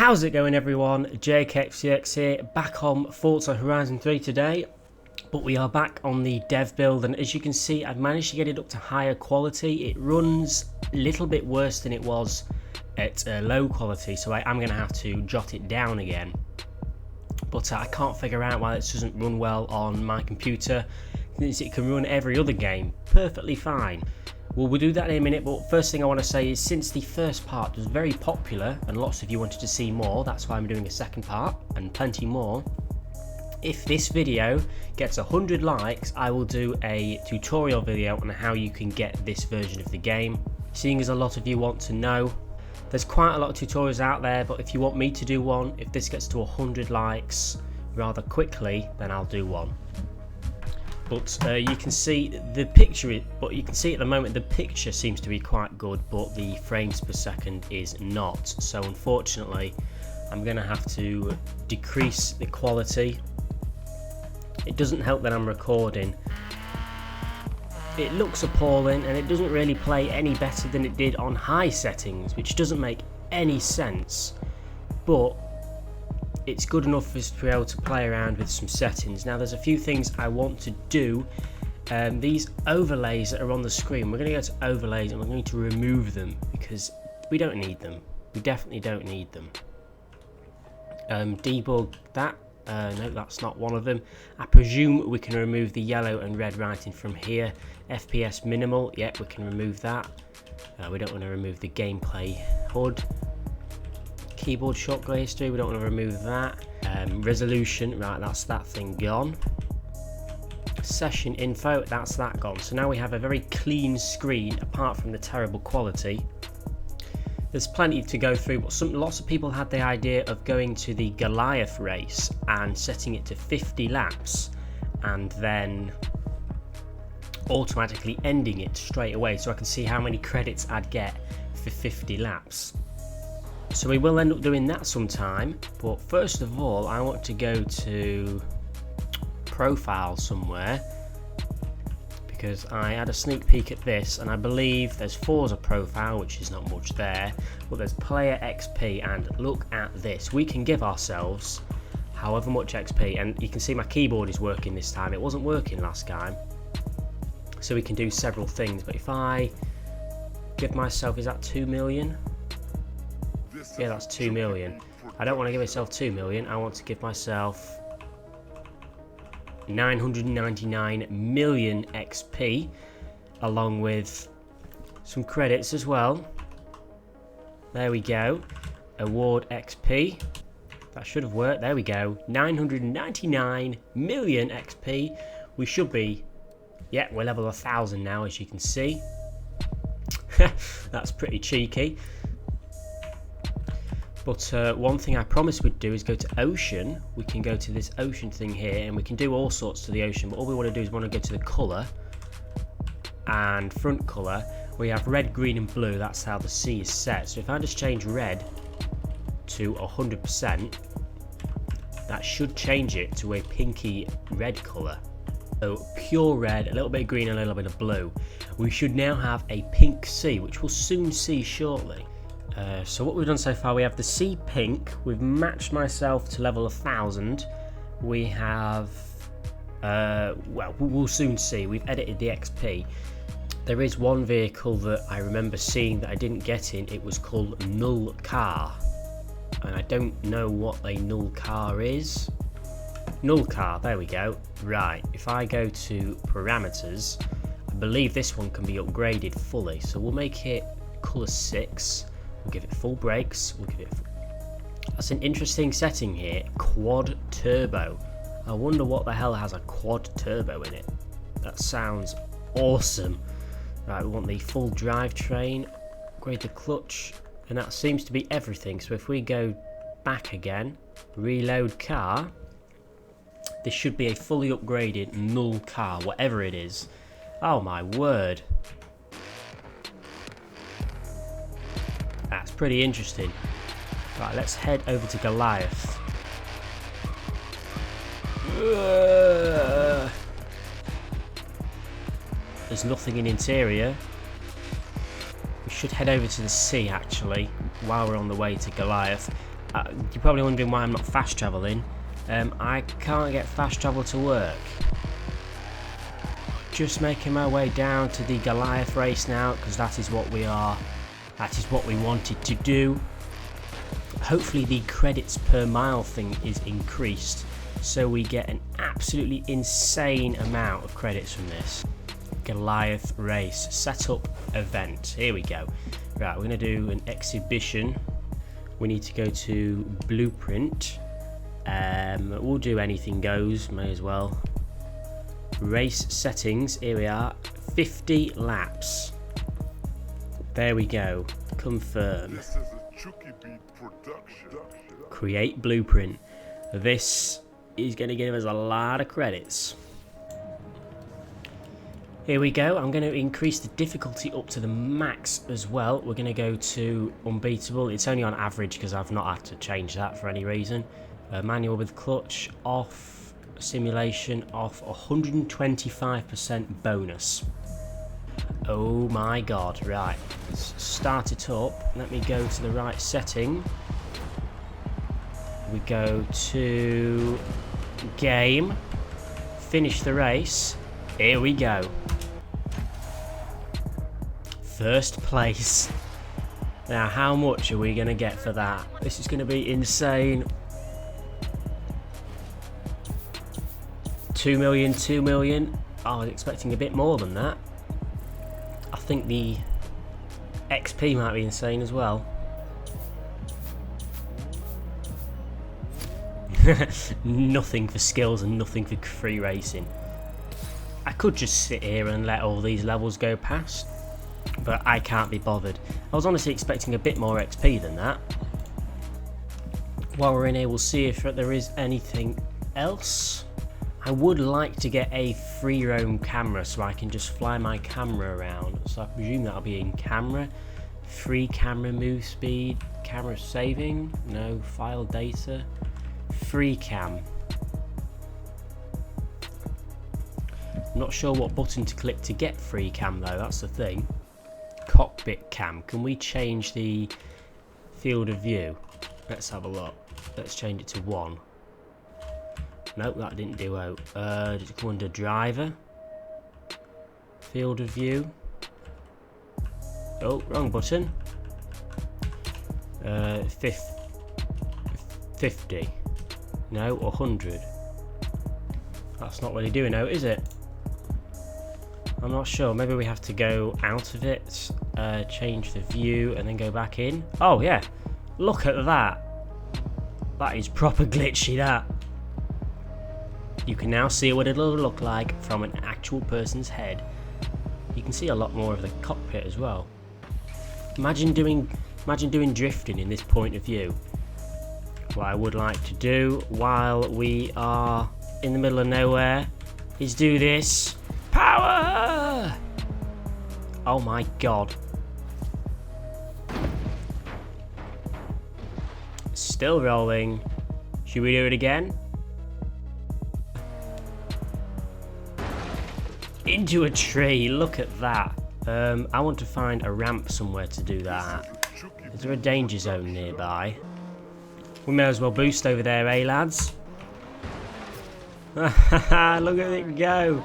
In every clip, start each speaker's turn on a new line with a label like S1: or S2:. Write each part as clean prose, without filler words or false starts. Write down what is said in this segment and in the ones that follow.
S1: How's it going, everyone? Jakexvx here, back on Forza Horizon 3 today, but we are back on the dev build, and as you can see, I've managed to get it up to higher quality. It runs a little bit worse than it was at low quality, so I am going to have to jot it down again. But I can't figure out why this doesn't run well on my computer, since it can run every other game perfectly fine. Well, we'll do that in a minute, but first thing I want to say is, since the first part was very popular and lots of you wanted to see more, that's why I'm doing a second part and plenty more. If this video gets 100 likes, I will do a tutorial video on how you can get this version of the game. Seeing as a lot of you want to know, there's quite a lot of tutorials out there, but if you want me to do one, if this gets to 100 likes rather quickly, then I'll do one. But you can see the picture, but you can see at the moment the picture seems to be quite good, but the frames per second is not. So unfortunately, I'm going to have to decrease the quality. It doesn't help that I'm recording. It looks appalling, and it doesn't really play any better than it did on high settings, which doesn't make any sense. But it's good enough for us to be able to play around with some settings. Now, there's a few things I want to do. These overlays that are on the screen, we're going to go to overlays and we're going to remove them because we don't need them. We definitely don't need them. Debug that. No, that's not one of them. I presume we can remove the yellow and red writing from here. FPS minimal, yeah, we can remove that. We don't want to remove the gameplay HUD. Keyboard shortcut history, we don't want to remove that. Resolution, right, that's that thing gone. Session info, that's that gone. So now we have a very clean screen apart from the terrible quality. There's plenty to go through, but lots of people had the idea of going to the Goliath race and setting it to 50 laps and then automatically ending it straight away, so I can see how many credits I'd get for 50 laps. So we will end up doing that sometime, but first of all I want to go to profile somewhere, because I had a sneak peek at this and I believe there's Forza profile, which is not much there, but there's player XP, and look at this. We can give ourselves however much XP, and you can see my keyboard is working this time. It wasn't working last time. So we can do several things, but if I give myself, is that 2 million? Yeah, that's 2 million. I don't want to give myself 2 million, I want to give myself 999 million XP, along with some credits as well. There we go. Award XP. That should have worked. There we go. 999 million XP. We should be, yeah, we're level 1000 now, as you can see. That's pretty cheeky. But one thing I promised we'd do is go to ocean. We can go to this ocean thing here, and we can do all sorts to the ocean, but all we want to do is want to go to the colour and front colour. We have red, green and blue. That's how the sea is set. So if I just change red to 100%, that should change it to a pinky red colour. So pure red, a little bit of green, a little bit of blue. We should now have a pink sea, which we'll soon see shortly. So what we've done so far, we have the sea pink, we've matched myself to level 1000, we have, well, we'll soon see, we've edited the XP. There is one vehicle that I remember seeing that I didn't get in, it was called Null Car, and I don't know what a null car is. Null Car, there we go. Right, if I go to parameters, I believe this one can be upgraded fully, so we'll make it colour 6. We'll give it full brakes. We'll give it. That's an interesting setting here. Quad turbo. I wonder what the hell has a quad turbo in it. That sounds awesome. Right, we want the full drivetrain. Upgrade the clutch, and that seems to be everything. So if we go back again, reload car, this should be a fully upgraded null car, whatever it is. Oh my word. That's pretty interesting. Right, let's head over to Goliath. There's nothing in interior. We should head over to the sea actually while we're on the way to Goliath. You're probably wondering why I'm not fast traveling. I can't get fast travel to work. Just making my way down to the Goliath race now, because that is what we are. That is what we wanted to do. Hopefully the credits per mile thing is increased, so we get an absolutely insane amount of credits from this. Goliath race setup event. Here we go. Right, we're going to do an exhibition. We need to go to blueprint. We'll do anything goes, may as well. Race settings, here we are, 50 laps. There we go, confirm. Create blueprint. This is going to give us a lot of credits. Here we go, I'm going to increase the difficulty up to the max as well. We're going to go to unbeatable. It's only on average because I've not had to change that for any reason. Manual with clutch off. Simulation off, 125% bonus. Oh my god, right, let's start it up. Let me go to the right setting. We go to game, finish the race. Here we go. First place. Now how much are we gonna get for that? This is gonna be insane. 2 million, 2 million. I was expecting a bit more than that. I think the XP might be insane as well. Nothing for skills and nothing for free racing. I could just sit here and let all these levels go past, but I can't be bothered. I was honestly expecting a bit more XP than that. While we're in here, we'll see if there is anything else. I would like to get a free roam camera so I can just fly my camera around. So I presume that'll be in camera. Free camera move speed. Camera saving. No. File data. Free cam. Not sure what button to click to get free cam though, that's the thing. Cockpit cam. Can we change the field of view? Let's have a look. Let's change it to 1. Nope, that didn't do out. Did it come under driver? Field of view. Oh, wrong button. 50. No, 100. That's not really doing out, is it? I'm not sure. Maybe we have to go out of it, change the view, and then go back in. Oh, yeah. Look at that. That is proper glitchy, that. You can now see what it'll look like from an actual person's head. You can see a lot more of the cockpit as well. Imagine doing drifting in this point of view. What I would like to do while we are in the middle of nowhere is do this. Power! Oh my god. Still rolling. Should we do it again? Into a tree, look at that. I want to find a ramp somewhere to do that. Is there a danger zone nearby? We may as well boost over there, eh lads? Look at it go.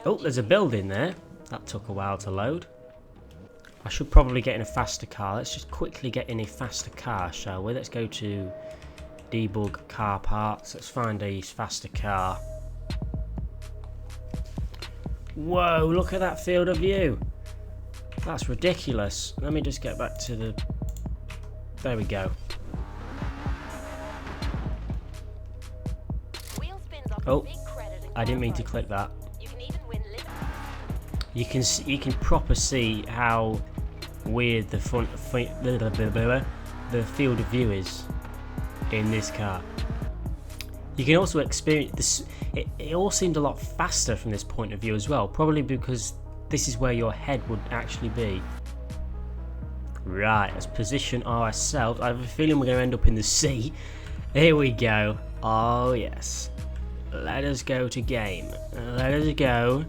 S1: Oh, there's a building there. That took a while to load. I should probably get in a faster car. Let's just quickly get in a faster car, shall we? Let's go to debug car parts. Let's find a faster car. Whoa, look at that field of view. That's ridiculous. Let me just get back to the... There we go. Oh, I didn't mean to click that. You can proper see how weird the field of view is in this car. You can also experience this. It all seemed a lot faster from this point of view as well, probably because this is where your head would actually be. Right, let's position ourselves. I have a feeling we're going to end up in the sea. Here we go. Oh yes. Let us go to game. Let us go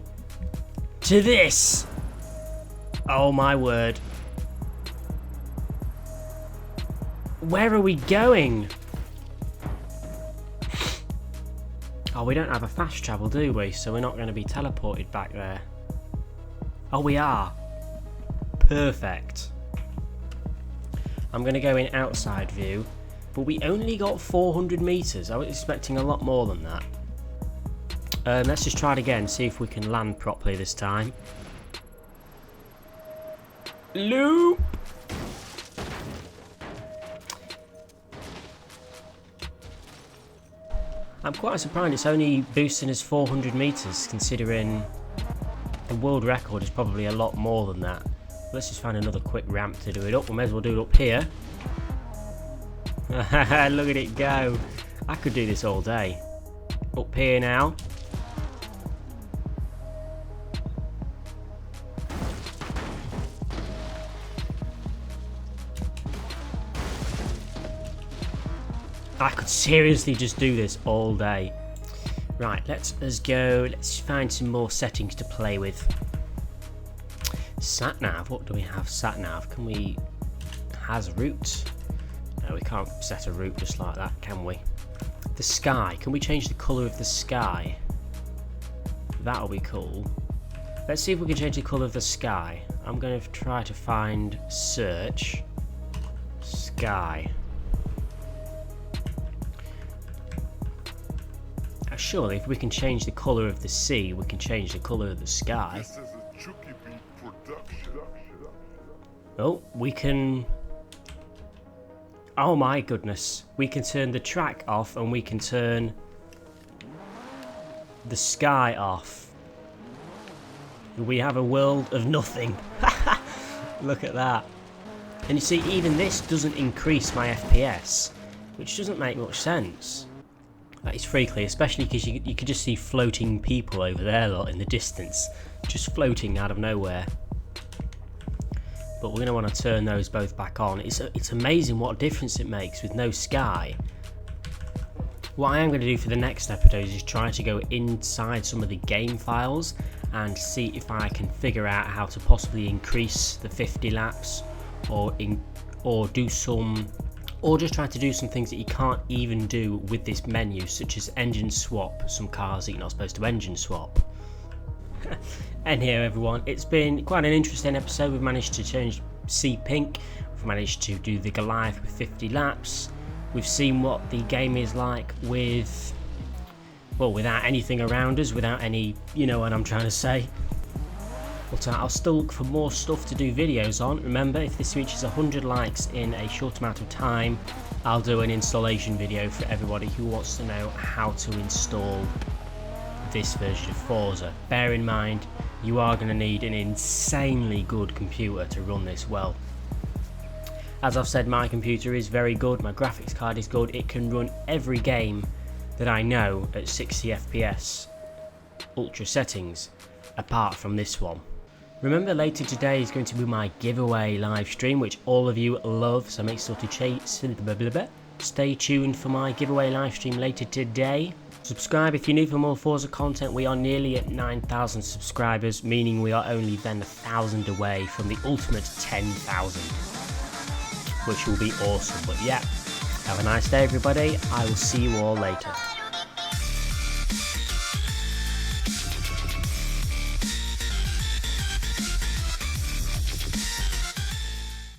S1: to this. Oh my word. Where are we going? Oh, we don't have a fast travel, do we? So we're not going to be teleported back there. Oh, we are. Perfect. I'm going to go in outside view, but we only got 400 meters. I was expecting a lot more than that. Let's just try it again, see if we can land properly this time. Loop! I'm quite surprised it's only boosting us 400 meters, considering the world record is probably a lot more than that. Let's just find another quick ramp to do it up. We may as well do it up here. Look at it go. I could do this all day. Up here now. I could seriously just do this all day. Right, let's go. Let's find some more settings to play with. Sat nav, what do we have? Sat nav, can we? Has route? No, we can't set a route just like that, can we? The sky, can we change the colour of the sky? That'll be cool. Let's see if we can change the colour of the sky. I'm going to try to find search sky. Surely if we can change the colour of the sea, we can change the colour of the sky. Oh, we can... Oh my goodness. We can turn the track off and we can turn the sky off. We have a world of nothing. Look at that. And you see, even this doesn't increase my FPS, which doesn't make much sense. That is freakly, especially because you could just see floating people over there lot in the distance, just floating out of nowhere. But we're going to want to turn those both back on. It's amazing what a difference it makes with no sky. What I am going to do for the next episode is try to go inside some of the game files and see if I can figure out how to possibly increase the 50 laps or do some... Or just try to do some things that you can't even do with this menu, such as engine swap some cars that you're not supposed to engine swap. Anyhow, everyone, it's been quite an interesting episode. We've managed to change Sea Pink, we've managed to do the Goliath with 50 laps. We've seen what the game is like with, well, without anything around us, without any, you know what I'm trying to say. But I'll still look for more stuff to do videos on. Remember, if this reaches 100 likes in a short amount of time, I'll do an installation video for everybody who wants to know how to install this version of Forza. Bear in mind, you are going to need an insanely good computer to run this well. As I've said, my computer is very good, my graphics card is good, it can run every game that I know at 60 FPS ultra settings, apart from this one. Remember, later today is going to be my giveaway live stream, which all of you love, so make sure to stay tuned for my giveaway live stream later today. Subscribe if you're new for more Forza content. We are nearly at 9,000 subscribers, meaning we are only then 1,000 away from the ultimate 10,000, which will be awesome. But yeah, have a nice day everybody, I will see you all later.